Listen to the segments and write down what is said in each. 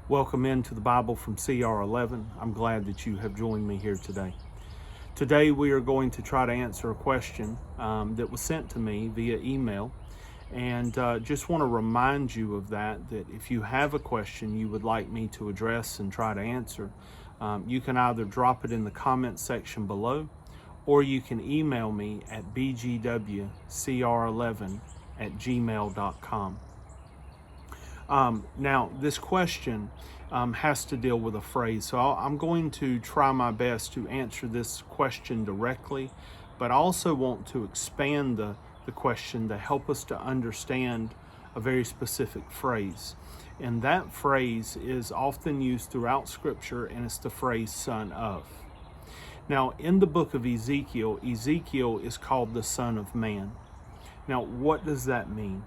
Welcome into the Bible from CR11. I'm glad that you have joined me here today. Today we are going to try to answer a question that was sent to me via email, and just want to remind you of that if you have a question you would like me to address and try to answer, you can either drop it in the comment section below, or you can email me at bgwcr11@gmail.com. Now, this question has to deal with a phrase, so I'm going to try my best to answer this question directly, but I also want to expand the question to help us to understand a very specific phrase. And that phrase is often used throughout Scripture, and it's the phrase son of. Now, in the book of Ezekiel, Ezekiel is called the Son of Man. Now, what does that mean?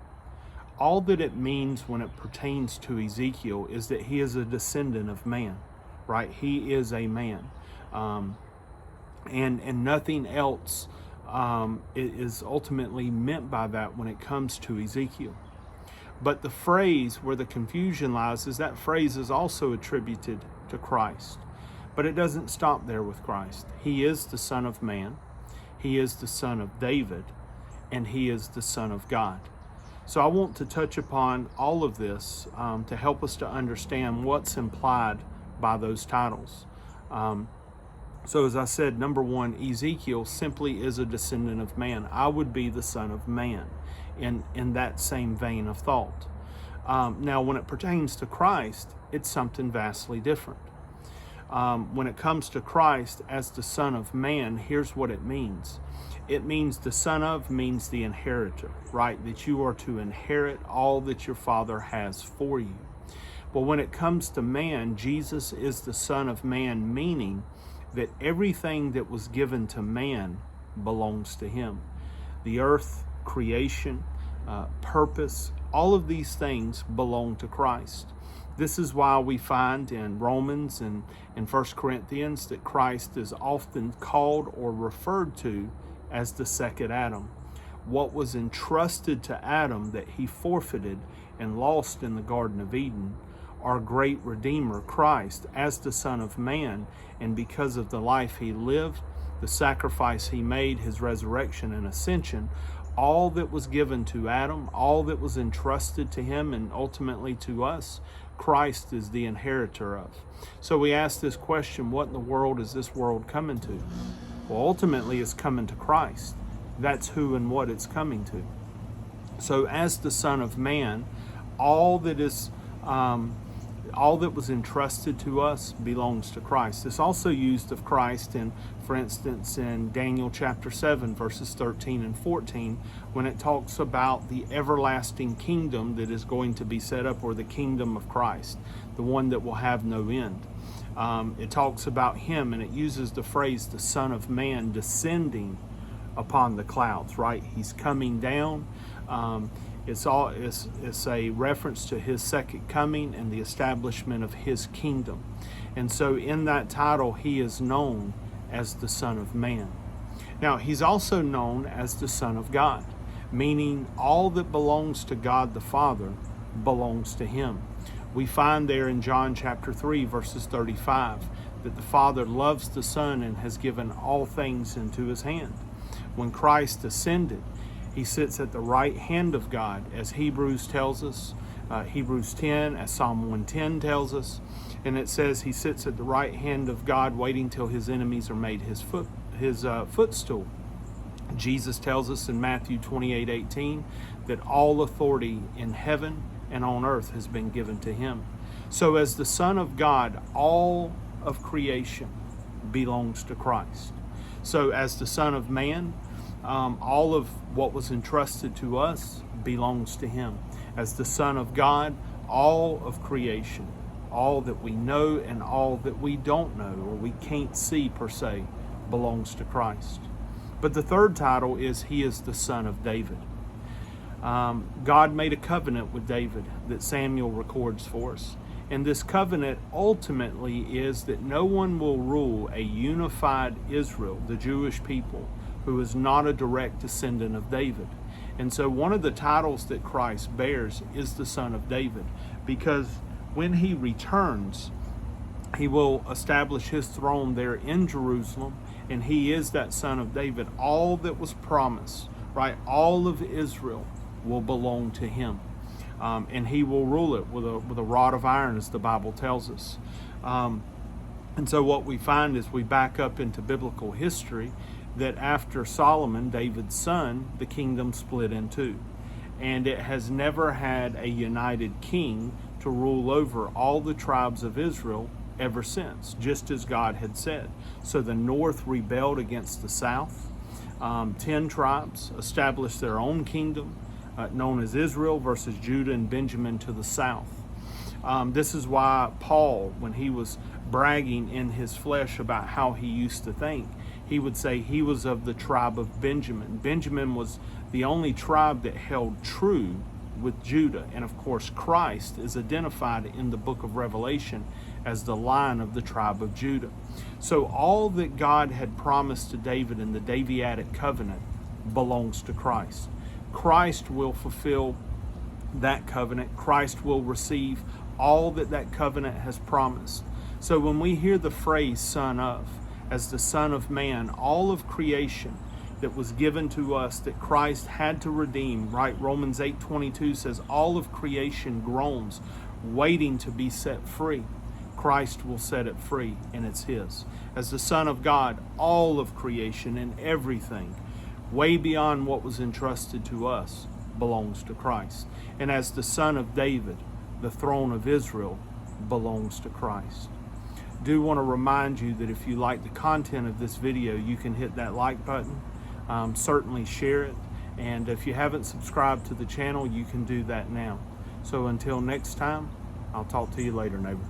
All that it means when it pertains to Ezekiel is that he is a descendant of man, right? He is a man. And nothing else is ultimately meant by that when it comes to Ezekiel. But the phrase where the confusion lies is that phrase is also attributed to Christ. But it doesn't stop there with Christ. He is the Son of Man, he is the Son of David, and he is the Son of God. So I want to touch upon all of this to help us to understand what's implied by those titles. So as I said, number one, Ezekiel simply is a descendant of man. I would be the Son of Man in that same vein of thought. Now, when it pertains to Christ, it's something vastly different. When it comes to Christ as the Son of Man, here's what it means. It means the son of means the inheritor, right? That you are to inherit all that your Father has for you. But when it comes to man, Jesus is the Son of Man, meaning that everything that was given to man belongs to him. The earth, creation, purpose, all of these things belong to Christ. This is why we find in Romans and in 1 Corinthians that Christ is often called or referred to as the second Adam. What was entrusted to Adam that he forfeited and lost in the Garden of Eden, our great Redeemer, Christ, as the Son of Man, and because of the life he lived, the sacrifice he made, his resurrection and ascension, all that was given to Adam, all that was entrusted to him and ultimately to us, Christ is the inheritor of. So we ask this question, what in the world is this world coming to? Well, ultimately it's coming to Christ. That's who and what it's coming to. So as the Son of Man, all that was entrusted to us belongs to Christ. It's also used of Christ for instance, in Daniel chapter 7, verses 13 and 14, when it talks about the everlasting kingdom that is going to be set up, or the kingdom of Christ, the one that will have no end. It talks about him, and it uses the phrase, the Son of Man descending upon the clouds, right? He's coming down. It's a reference to his second coming and the establishment of his kingdom. And so in that title, he is known as the Son of Man. Now, he's also known as the Son of God, meaning all that belongs to God the Father belongs to him. We find there in John chapter 3, verses 35, that the Father loves the Son and has given all things into his hand. When Christ ascended, he sits at the right hand of God, as Hebrews tells us, Hebrews 10, as Psalm 110 tells us, and it says he sits at the right hand of God, waiting till his enemies are made his footstool. Jesus tells us in Matthew 28:18 that all authority in heaven and on earth has been given to him. So as the Son of God, all of creation belongs to Christ. So as the Son of Man, all of what was entrusted to us belongs to him. As the Son of God, all of creation, all that we know and all that we don't know or we can't see per se, belongs to Christ. But the third title is he is the Son of David. God made a covenant with David that Samuel records for us. And this covenant ultimately is that no one will rule a unified Israel, the Jewish people, who is not a direct descendant of David. And so one of the titles that Christ bears is the Son of David, because when he returns, he will establish his throne there in Jerusalem, and he is that son of David. All that was promised, right? All of Israel will belong to him. And he will rule it with a rod of iron, as the Bible tells us. And so what we find is we back up into biblical history that after Solomon, David's son, the kingdom split in two. And it has never had a united king to rule over all the tribes of Israel ever since, just as God had said. So the north rebelled against the south. 10 tribes established their own kingdom, known as Israel versus Judah and Benjamin to the south. This is why Paul, when he was bragging in his flesh about how he used to think, he would say he was of the tribe of Benjamin. Benjamin was the only tribe that held true with Judah. And of course, Christ is identified in the book of Revelation as the Lion of the tribe of Judah. So all that God had promised to David in the Davidic covenant belongs to Christ. Christ will fulfill that covenant. Christ will receive all that that covenant has promised. So when we hear the phrase son of, as the Son of Man, all of creation that was given to us that Christ had to redeem, right? Romans 8:22 says all of creation groans, waiting to be set free. Christ will set it free, and it's his. As the Son of God, all of creation and everything, way beyond what was entrusted to us, belongs to Christ. And as the Son of David, the throne of Israel belongs to Christ. Do want to remind you that if you like the content of this video, you can hit that like button. Certainly share it. And if you haven't subscribed to the channel, you can do that now. So until next time, I'll talk to you later, neighbor.